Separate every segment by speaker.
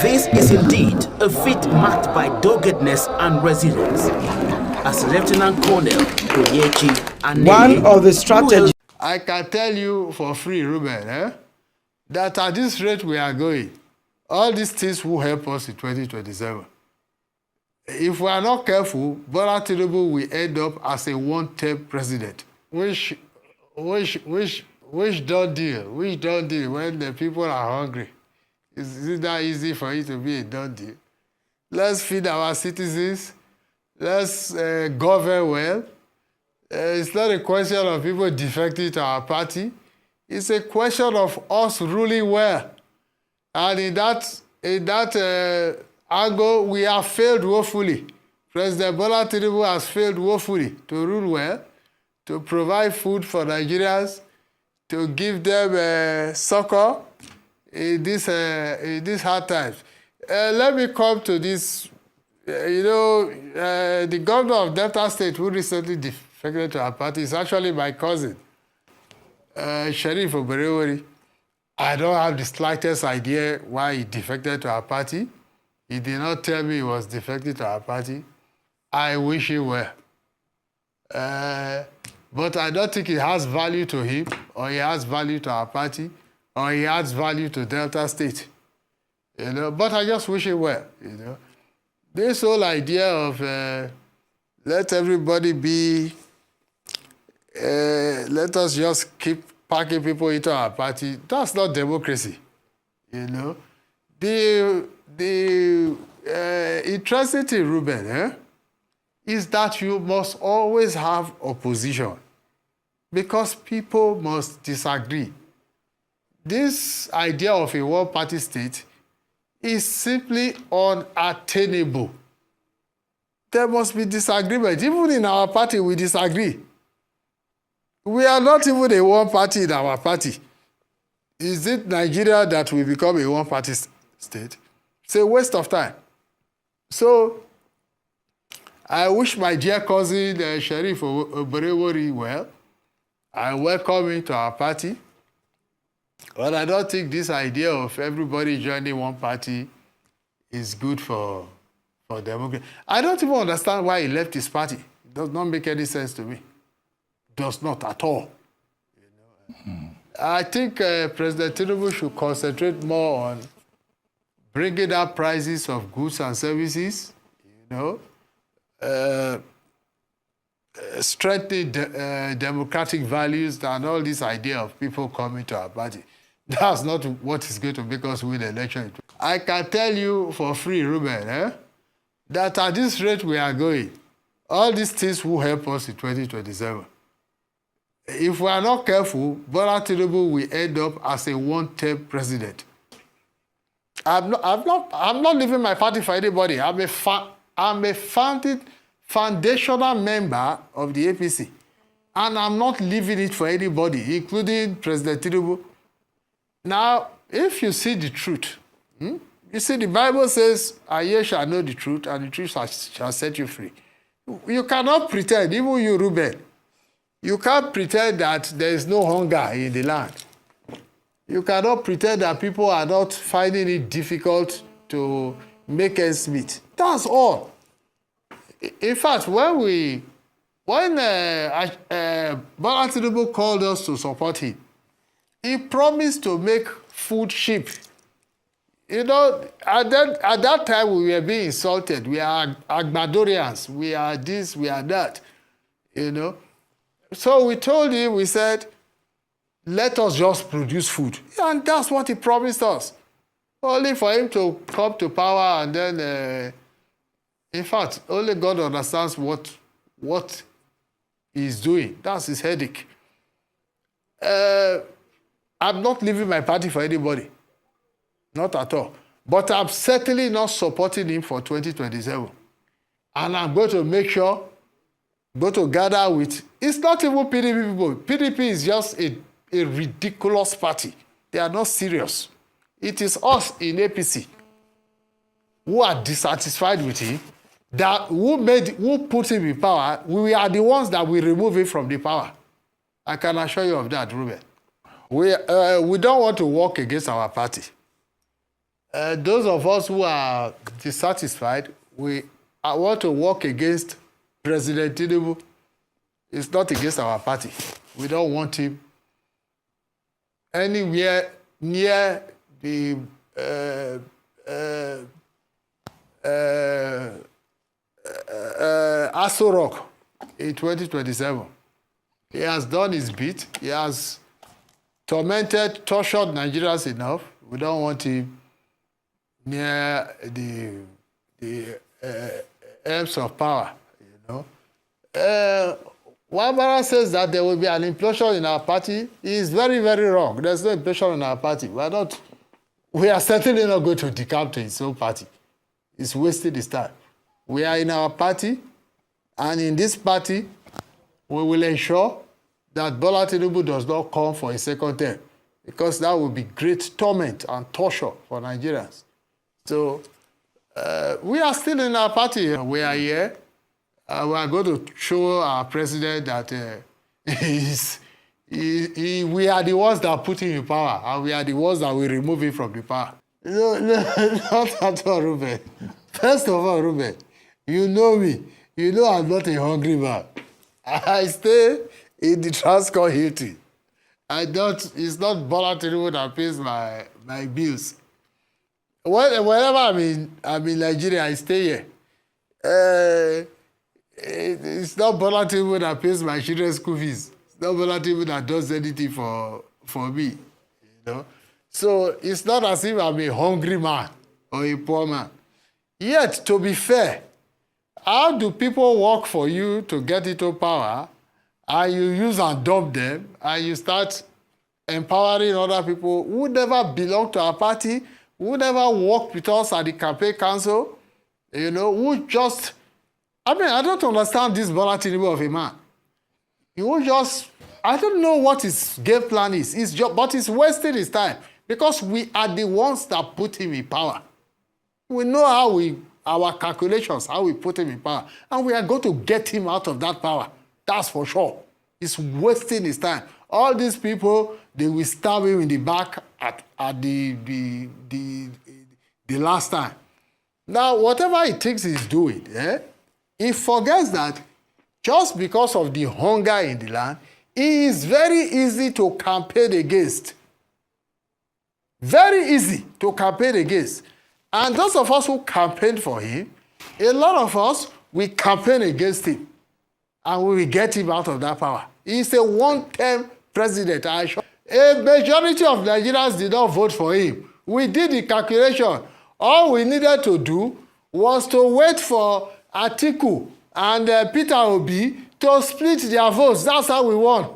Speaker 1: This is indeed a feat marked by doggedness and resilience. As Lieutenant Colonel Oyechi and
Speaker 2: one of the strategies.
Speaker 3: I can tell you for free, Ruben, that at this rate we are going, all these things will help us in 2027. If we are not careful, Bola Tinubu will end up as a one-term president, which don't deal when the people are hungry. Is it that easy for it to be a done deal? Let's feed our citizens. Let's govern well. It's not a question of people defecting to our party. It's a question of us ruling well. And in that angle, we have failed woefully. President Bola Tinubu has failed woefully to rule well, to provide food for Nigerians, to give them succor in this hard times. Let me come to this. The governor of Delta State, who recently defected to our party, is actually my cousin, Sheriff Oberewori. I don't have the slightest idea why he defected to our party. He did not tell me he was defected to our party. I wish he were. But I don't think it has value to him, or he has value to our party, or he adds value to Delta State. But I just wish he were. This whole idea of let everybody be, let us just keep packing people into our party, that's not democracy. The interesting thing, Ruben, is that you must always have opposition because people must disagree. This idea of a one-party state is simply unattainable. There must be disagreement. Even in our party, we disagree. We are not even a one-party in our party. Is it Nigeria that will become a one-party state? It's a waste of time. So, I wish my dear cousin, Sheriff Oberewori, well. I welcome him to our party. But I don't think this idea of everybody joining one party is good for democracy. I don't even understand why he left his party. It does not make any sense to me. Does not at all. I think President Tinubu should concentrate more on bringing down prices of goods and services, strengthening democratic values and all this idea of people coming to our party. That's not what is going to make us win the election. I can tell you for free, Ruben, that at this rate we are going, all these things will help us in 2027. If we are not careful, Bola Tinubu will end up as a one-term president. I'm not leaving my party for anybody. I'm a foundational member of the APC, and I'm not leaving it for anybody, including President Tinubu. Now, if you see the truth, you see the Bible says, "And ye shall know the truth, and the truth shall set you free." You cannot pretend, even you, Ruben. You can't pretend that there is no hunger in the land. You cannot pretend that people are not finding it difficult to make ends meet. That's all. In fact, when Bola Tinubu called us to support him, he promised to make food cheap. At that time we were being insulted. We are Agbadorians. We are this, we are that. So we told him, we said, let us just produce food. And that's what he promised us. Only for him to come to power and then, in fact, only God understands what he's doing. That's his headache. I'm not leaving my party for anybody. Not at all. But I'm certainly not supporting him for 2027. And I'm going to make sure, going to gather with, it's not even PDP people. PDP is just a ridiculous party. They are not serious. It is us in APC who are dissatisfied with him, who put him in power. We are the ones that will remove him from the power. I can assure you of that, Ruben. We don't want to work against our party. those of us who are dissatisfied, I want to work against President Tinubu. It's not against our party. We don't want him anywhere near the Aso Rock in 2027. He has done his bit. He has tormented, tortured Nigerians enough. We don't want him near the aims of power, you know. Wabara says that there will be an implosion in our party. He is very, very wrong. There's no implosion in our party. We are certainly not going to decamp to his own party. It's wasting his time. We are in our party, and in this party, we will ensure that Bola Tinubu does not come for a second term, because that will be great torment and torture for Nigerians. So we are still in our party. We are here. We are going to show our president that we are the ones that put him in power, and we are the ones that will remove him from the power. No, not at all, Ruben. First of all, Ruben, you know me. You know I'm not a hungry man. I stay in the Transcorp Hilton. It's not Bola Tinubu that pays my bills. Whenever I'm in Nigeria, I stay here. It's not Bola Tinubu that pays my children's school fees. It's not Bola Tinubu that does anything for me, you know. So it's not as if I'm a hungry man or a poor man. Yet, to be fair, how do people work for you to get into power, and you use and dump them, and you start empowering other people who never belong to our party, who never worked with us at the campaign council, you know, who just... I don't understand this Bola Tinubu of a man. He will just... I don't know what his game plan is. But he's wasting his time, because we are the ones that put him in power. We know our calculations, how we put him in power, and we are going to get him out of that power. That's for sure. He's wasting his time. All these people, they will stab him in the back at the last time. Now, whatever he thinks he's doing, he forgets that just because of the hunger in the land, he is very easy to campaign against. Very easy to campaign against. And those of us who campaigned for him, a lot of us, we campaign against him. And we will get him out of that power. He's a one-term president. A majority of Nigerians did not vote for him. We did the calculation. All we needed to do was to wait for Atiku and Peter Obi to split their votes. That's how we won.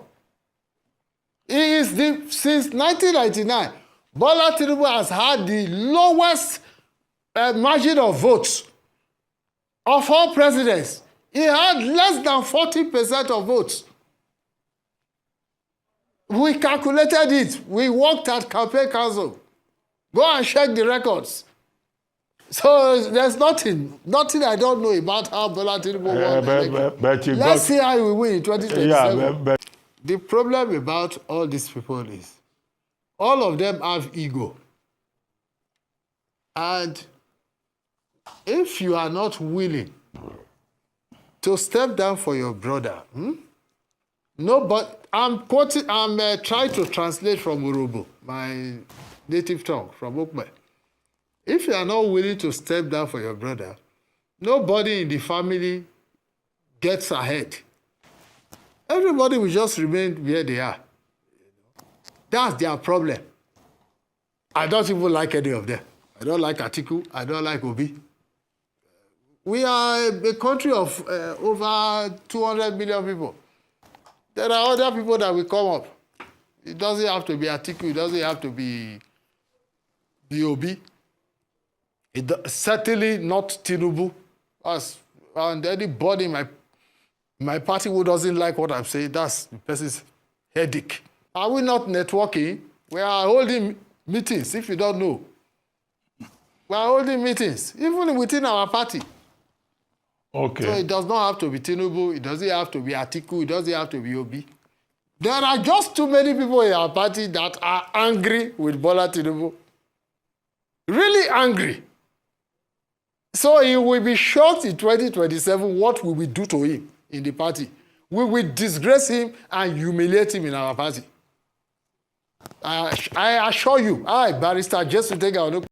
Speaker 3: Since 1999, Bola Tinubu has had the lowest margin of votes of all presidents. He had less than 40% of votes. We calculated it. We worked at campaign council. Go and check the records. So there's nothing I don't know about how Bola Tinubu won. Let's see how we win in 2027.
Speaker 2: Yeah,
Speaker 3: the problem about all these people is all of them have ego. And if you are not willing to step down for your brother, no, but I'm trying to translate from Urobo, my native tongue, from Okme. If you are not willing to step down for your brother, nobody in the family gets ahead. Everybody will just remain where they are. That's their problem. I don't even like any of them. I don't like Atiku. I don't like Obi. We are a country of over 200 million people. There are other people that will come up. It doesn't have to be Atiku. It doesn't have to be Obi. Certainly not Tinubu. And anybody in my party who doesn't like what I'm saying, that's the person's headache. Are we not networking? We are holding meetings, if you don't know. We are holding meetings, even within our party.
Speaker 2: Okay.
Speaker 3: So it does not have to be Tinubu. It doesn't have to be Atiku. It doesn't have to be Obi. There are just too many people in our party that are angry with Bola Tinubu. Really angry. So he will be shocked in 2027 what we will do to him in the party. We will disgrace him and humiliate him in our party. I assure you, Barrister, just to take our look.